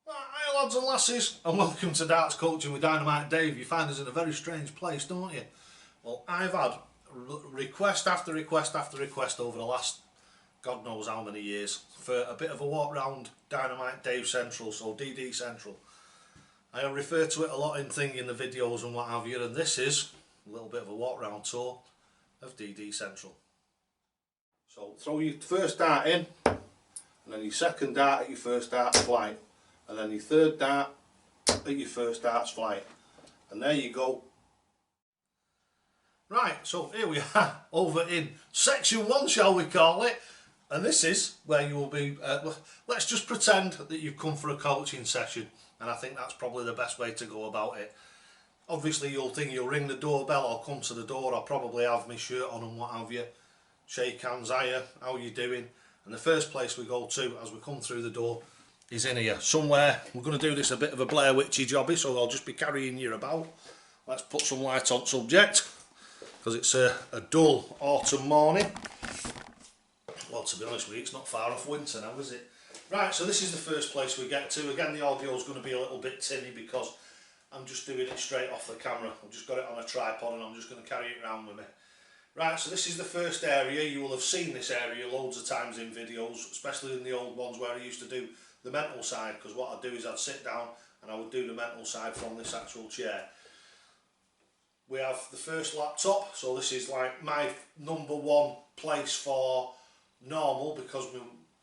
Hi lads and lasses, and welcome to Darts Coaching with Dynamite Dave. You find us in a very strange place, don't you? Well, I've had request after request after request over the last God knows how many years for a bit of a walk round Dynamite Dave Central, so DD Central. I refer to it a lot in the videos and what have you, and this is a little bit of a walk round tour of DD Central. So throw your first dart in, and then your second dart at your first dart's flight, and then your third dart at your first dart's flight, and there you go. Right, so here we are over in section 1, shall we call it, and this is where you will be, let's just pretend that you've come for a coaching session, and I think that's probably the best way to go about it. Obviously you'll think you'll ring the doorbell or come to the door, I'll probably have my shirt on and what have you, shake hands, hiya, how you doing, and the first place we go to as we come through the door is in here somewhere. We're going to do this a bit of a Blair Witchy jobby, so I'll just be carrying you about. Let's put some light on subject, because it's a dull autumn morning. Well, to be honest with you, it's not far off winter now, is it? Right, so this is the first place we get to. Again, the audio is going to be a little bit tinny because I'm just doing it straight off the camera. I've just got it on a tripod and I'm just going to carry it around with me. Right, so this is the first area. You will have seen this area loads of times in videos, especially in the old ones where I used to do the mental side, because what I'd do is I'd sit down and I would do the mental side from this actual chair. We have the first laptop, so this is like my #1 place for normal, because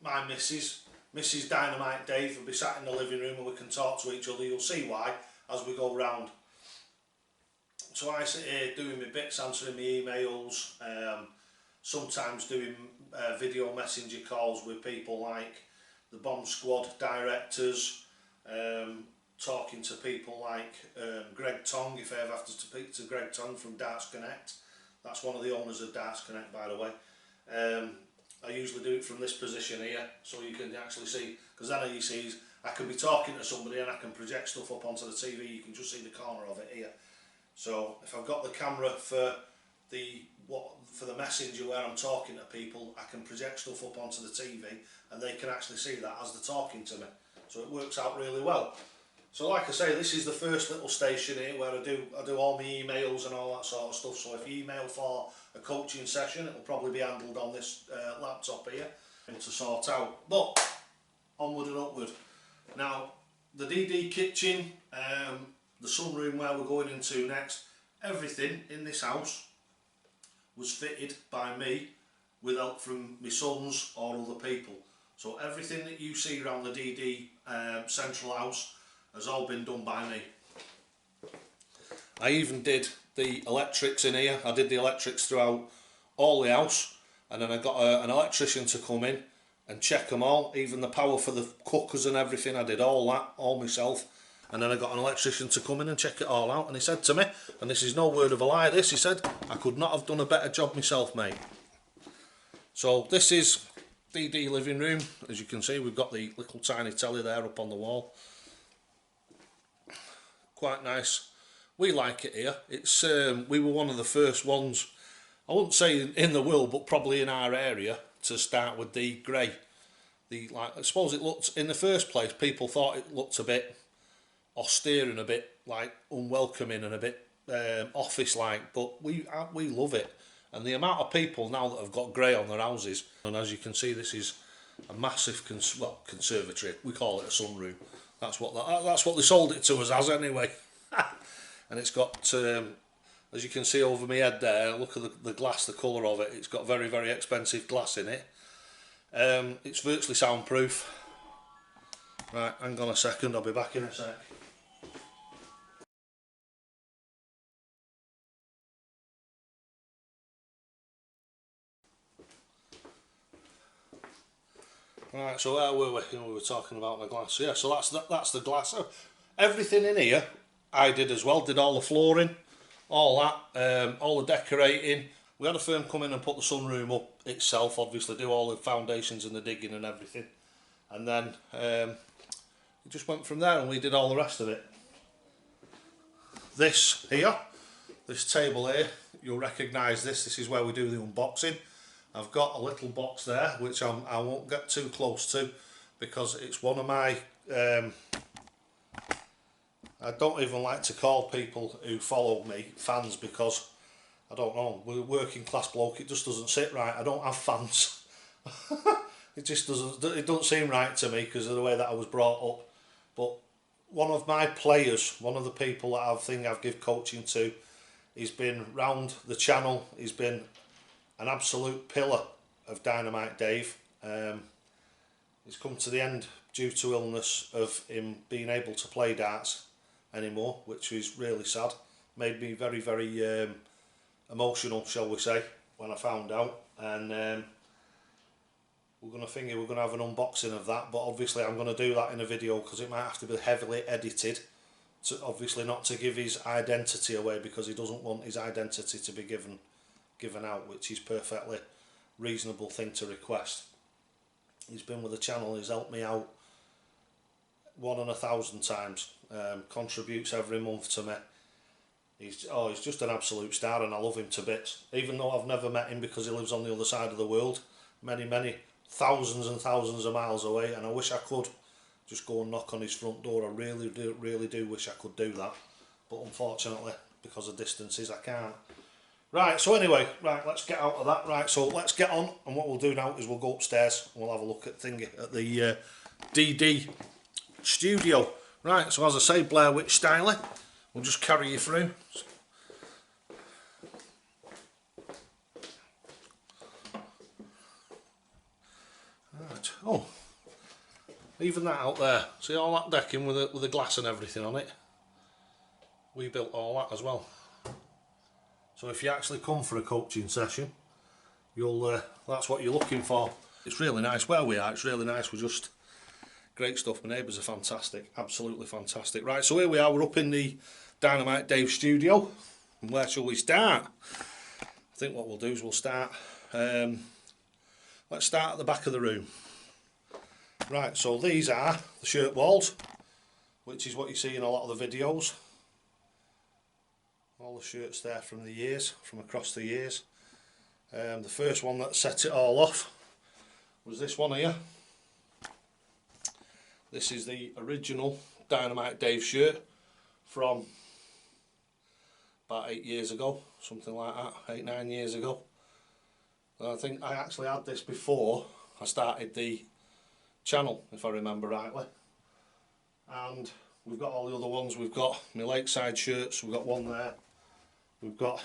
my Mrs. Dynamite Dave will be sat in the living room and we can talk to each other. You'll see why as we go round. So I sit here doing my bits, answering my emails, sometimes doing video messenger calls with people like the Bomb Squad directors, talking to people like Greg Tong, if I ever have to speak to Greg Tong from Darts Connect. That's one of the owners of Darts Connect, by the way. I usually do it from this position here, so you can actually see, because then you see I can be talking to somebody and I can project stuff up onto the TV. You can just see the corner of it here. So if I've got the camera for the messenger where I'm talking to people, I can project stuff up onto the TV and they can actually see that as they're talking to me. So it works out really well. So like I say, this is the first little station here where I do all my emails and all that sort of stuff. So if you email for a coaching session, it'll probably be handled on this laptop here to sort out. But onward and upward. Now the DD kitchen, the sunroom where we're going into next, everything in this house was fitted by me with help from my sons or other people. So everything that you see around the DD central house has all been done by me. I even did the electrics in here. I did the electrics throughout all the house, and then I got an electrician to come in and check them all, even the power for the cookers and everything. I did all that all myself, and then I got an electrician to come in and check it all out, and he said to me, and this is no word of a lie, he said, I could not have done a better job myself, mate. So this is DD living room. As you can see, we've got the little tiny telly there up on the wall. Quite nice. We like it here. It's we were one of the first ones, I wouldn't say in the world, but probably in our area, to start with the grey. I suppose it looked, in the first place, people thought it looked a bit austere and a bit like unwelcoming and a bit office-like, but we love it. And the amount of people now that have got grey on their houses, and as you can see, this is a massive conservatory. We call it a sunroom. That's what they sold it to us as anyway. And it's got, as you can see over my head there, look at the glass, the colour of it. It's got very, very expensive glass in it. It's virtually soundproof. Right, hang on a second, I'll be back in a sec. Right, so where were we? We were talking about the glass. Yeah, so that's the glass. So everything in here I did as well. Did all the flooring, all that, all the decorating. We had a firm come in and put the sunroom up itself, obviously do all the foundations and the digging and everything. And then it just went from there and we did all the rest of it. This here, this table here, you'll recognise this. This is where we do the unboxing. I've got a little box there which I won't get too close to because it's one of my I don't even like to call people who follow me fans, because I don't know, we're a working class bloke, it just doesn't sit right. I don't have fans. It just doesn't seem right to me because of the way that I was brought up. But one of my players, one of the people that I've give coaching to, he's been round the channel, he's been an absolute pillar of Dynamite Dave. He's come to the end due to illness of him being able to play darts anymore, which is really sad. Made me very, very emotional, shall we say, when I found out. And we're going to have an unboxing of that, but obviously I'm going to do that in a video because it might have to be heavily edited, to obviously not to give his identity away, because he doesn't want his identity to be given out, which is perfectly reasonable thing to request. He's been with the channel, he's helped me out 1 in 1,000 times, contributes every month to me. He's just an absolute star, and I love him to bits, even though I've never met him because he lives on the other side of the world, many thousands and thousands of miles away, and I wish I could just go and knock on his front door. I really do wish I could do that, but unfortunately because of distances I can't. Right, so anyway, right, let's get out of that. Right, so let's get on, and what we'll do now is we'll go upstairs and we'll have a look at the DD studio. Right, so as I say, Blair Witch style, we'll just carry you through. Right. Oh, even that out there, see all that decking with the glass and everything on it, we built all that as well. So if you actually come for a coaching session, you'll that's what you're looking for. It's really nice where we are, it's really nice. We're just great stuff. My neighbours are fantastic, absolutely fantastic. Right, so here we are, we're up in the Dynamite Dave studio. And where shall we start? I think what we'll do is we'll start, let's start at the back of the room. Right, so these are the shirt walls, which is what you see in a lot of the videos. All the shirts there from across the years. The first one that set it all off was this one here. This is the original Dynamite Dave shirt from about 8 years ago, something like that, 8-9 years ago. And I think I actually had this before I started the channel, if I remember rightly. And we've got all the other ones. We've got my Lakeside shirts, we've got one there. We've got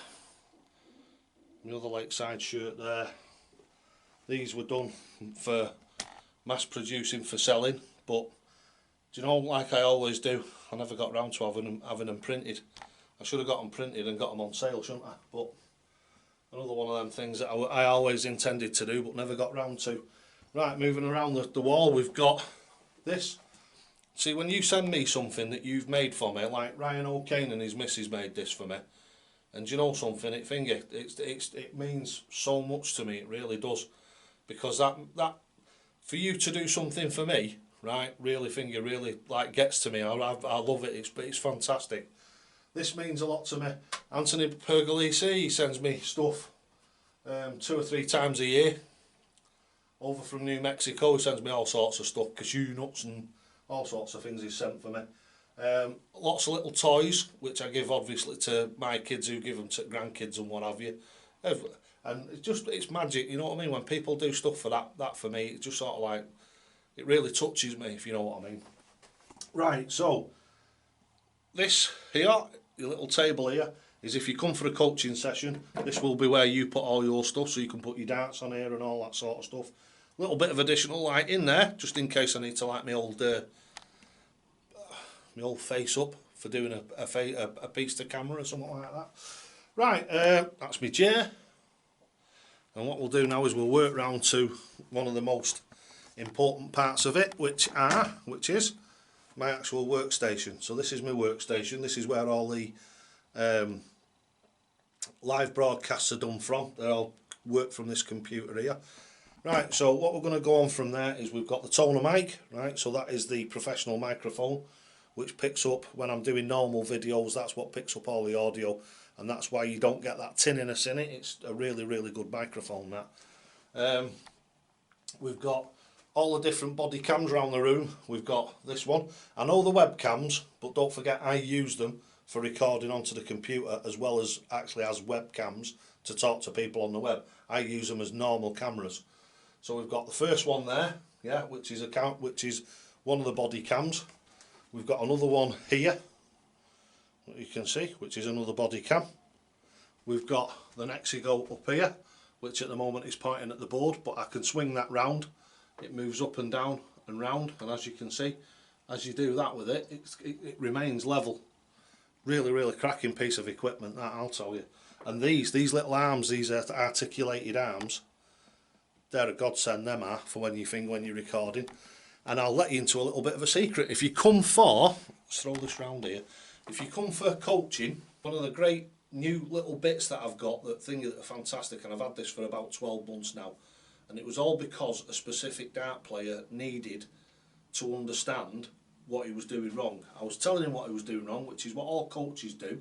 my other Lakeside shirt there. These were done for mass producing for selling, but do you know, like I always do, I never got round to having them printed. I should have got them printed and got them on sale, shouldn't I? But another one of them things that I always intended to do but never got round to. Right, moving around the wall, we've got this. See, when you send me something that you've made for me, like Ryan O'Kane and his missus made this for me, and do you know something, it means so much to me, it really does, because that for you to do something for me, right, really like gets to me. I love it. It's fantastic. This means a lot to me. Anthony Pergolesi, he sends me stuff 2 or 3 times a year over from New Mexico. He sends me all sorts of stuff, cashew nuts and all sorts of things he's sent for me. Lots of little toys, which I give obviously to my kids, who give them to grandkids and what have you. And it's magic, you know what I mean? When people do stuff for that for me, it just sort of like, it really touches me, if you know what I mean. Right, so this here, your little table here, is if you come for a coaching session, this will be where you put all your stuff, so you can put your darts on here and all that sort of stuff. A little bit of additional light in there, just in case I need to light my old face up for doing a piece to camera or something like that. Right, that's my chair. And what we'll do now is we'll work round to one of the most important parts of it, which is my actual workstation. So this is my workstation. This is where all the live broadcasts are done from. They all work from this computer here. Right, so what we're going to go on from there is we've got the toner mic, right? So that is the professional microphone, which picks up when I'm doing normal videos. That's what picks up all the audio, and that's why you don't get that tinniness in it. It's a really good microphone, that. We've got all the different body cams around the room. We've got this one. I know the webcams, but don't forget I use them for recording onto the computer as well as actually as webcams to talk to people on the web. I use them as normal cameras. So we've got the first one there, yeah, which is one of the body cams. We've got another one here, that you can see, which is another body cam. We've got the Nexigo up here, which at the moment is pointing at the board, but I can swing that round. It moves up and down and round, and as you can see, as you do that with it, it remains level. Really cracking piece of equipment, that I'll tell you. And these little arms, these articulated arms, they're a godsend, them are, for when you're recording. And I'll let you into a little bit of a secret. If you come for, let's throw this round here, if you come for coaching, one of the great new little bits that I've got that are fantastic, and I've had this for about 12 months now, and it was all because a specific dart player needed to understand what he was doing wrong. I was telling him what he was doing wrong, which is what all coaches do.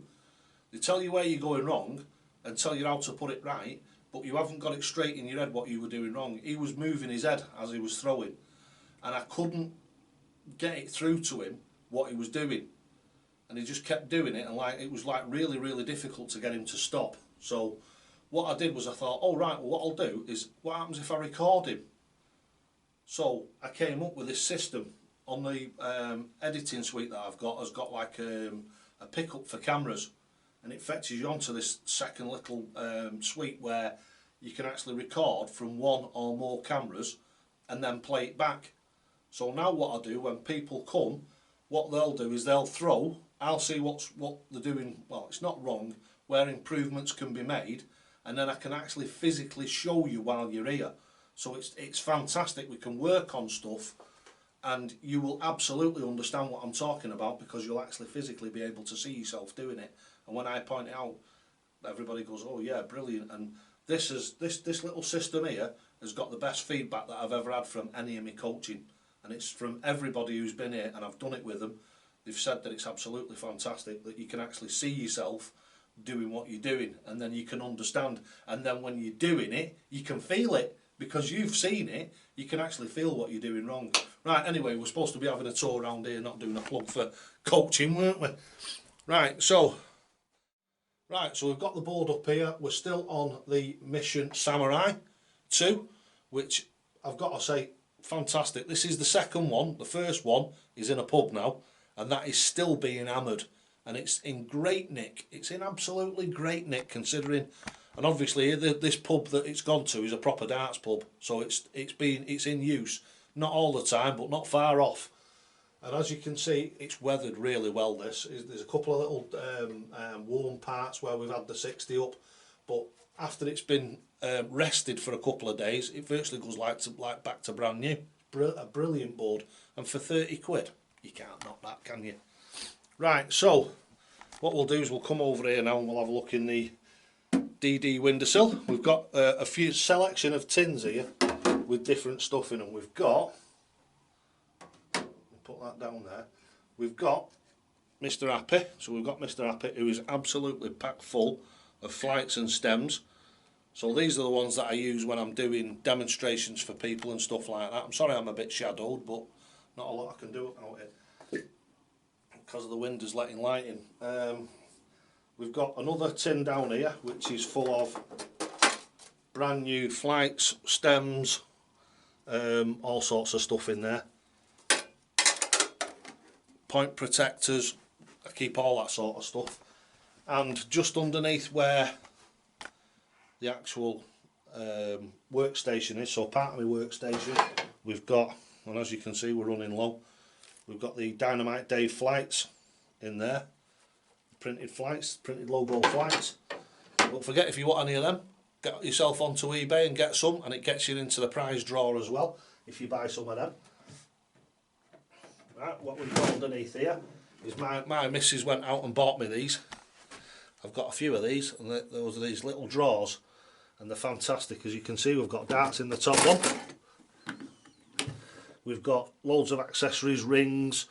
They tell you where you're going wrong and tell you how to put it right, but you haven't got it straight in your head what you were doing wrong. He was moving his head as he was throwing, and I couldn't get it through to him what he was doing, and he just kept doing it, and it was really difficult to get him to stop. So what I did was I thought, oh right, well what I'll do is, what happens if I record him? So I came up with this system. On the editing suite that I've got, has got like a pickup for cameras, and it fetches you onto this second little suite where you can actually record from one or more cameras and then play it back. So now what I do when people come, what they'll do is they'll throw, I'll see what they're doing, well it's not wrong, where improvements can be made, and then I can actually physically show you while you're here. So it's fantastic. We can work on stuff and you will absolutely understand what I'm talking about, because you'll actually physically be able to see yourself doing it. And when I point it out, everybody goes, oh yeah, brilliant. And this little system here has got the best feedback that I've ever had from any of my coaching, and it's from everybody who's been here, and I've done it with them. They've said that it's absolutely fantastic, that you can actually see yourself doing what you're doing, and then you can understand, and then when you're doing it you can feel it, because you've seen it, you can actually feel what you're doing wrong. Right, anyway, we're supposed to be having a tour around here, not doing a plug for coaching, weren't we? Right, so we've got the board up here. We're still on the Mission Samurai 2, which I've got to say, fantastic. This is the second one. The first one is in a pub now, and that is still being hammered, and it's in great nick. It's in absolutely great nick, considering, and obviously this pub that it's gone to is a proper darts pub, so it's in use, not all the time, but not far off. And as you can see, it's weathered really well. There's a couple of little worn parts where we've had the 60 up, but after it's been rested for a couple of days, it virtually goes like back to brand new. A brilliant board, and for 30 quid, you can't knock that, can you? Right, so what we'll do is we'll come over here now and we'll have a look in the DD windowsill. We've got a few selection of tins here with different stuff in them. We've got, put that down there, we've got Mr. Happy. So we've got Mr. Happy, who is absolutely packed full of flights and stems. So these are the ones that I use when I'm doing demonstrations for people and stuff like that. I'm sorry I'm a bit shadowed, but not a lot I can do about it because of the windows letting light in. We've got another tin down here which is full of brand new flights, stems, all sorts of stuff in there. Point protectors, I keep all that sort of stuff. And just underneath where the actual workstation is, so part of my workstation, we've got, and as you can see we're running low, we've got the Dynamite Dave flights in there, printed flights, printed logo flights. Don't forget, if you want any of them, get yourself onto eBay and get some, and it gets you into the prize draw as well if you buy some of them. Right, what we've got underneath here is my missus went out and bought me these. I've got a few of these, and those are these little drawers, and they're fantastic. As you can see, we've got darts in the top one. We've got loads of accessories, rings,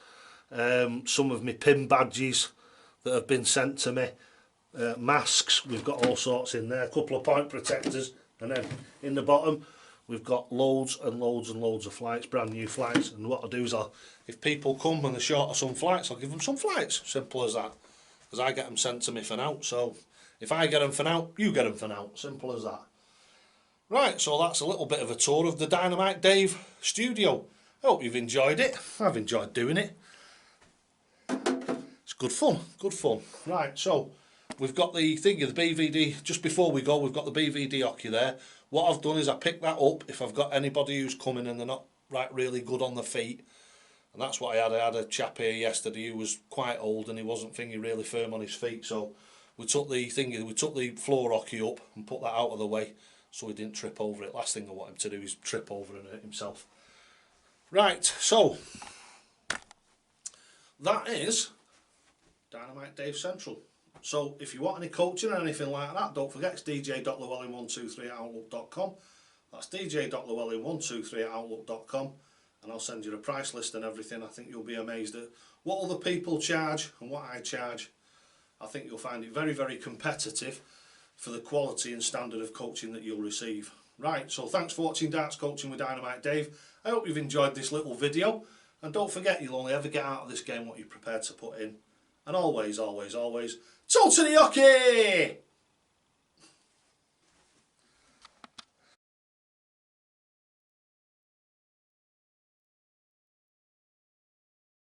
some of my pin badges that have been sent to me, masks, we've got all sorts in there, a couple of point protectors, and then in the bottom we've got loads and loads and loads of flights, brand new flights, and what I'll do is if people come and they're short of some flights, I'll give them some flights, simple as that, because I get them sent to me for now. So if I get them for now, you get them for now, simple as that. Right, so that's a little bit of a tour of the Dynamite Dave studio. I hope you've enjoyed it. I've enjoyed doing it. It's good fun, good fun. Right, so we've got the thing of the BVD, just before we go, we've got the BVD hockey there. What I've done is I picked that up if I've got anybody who's coming and they're not really good on their feet. And that's what I had. I had a chap here yesterday who was quite old and he wasn't thinking really firm on his feet. So we took the floor hockey up and put that out of the way so he didn't trip over it. Last thing I want him to do is trip over and hurt himself. Right, so that is Dynamite Dave Central. So if you want any coaching or anything like that, don't forget it's dj.llewellyn123@outlook.com. That's dj.llewellyn123@outlook.com, and I'll send you a price list and everything. I think you'll be amazed at what other people charge and what I charge. I think you'll find it very, very competitive for the quality and standard of coaching that you'll receive. Right, so thanks for watching Darts Coaching with Dynamite Dave. I hope you've enjoyed this little video, and don't forget you'll only ever get out of this game what you're prepared to put in. And always, always, always, toe to the hockey!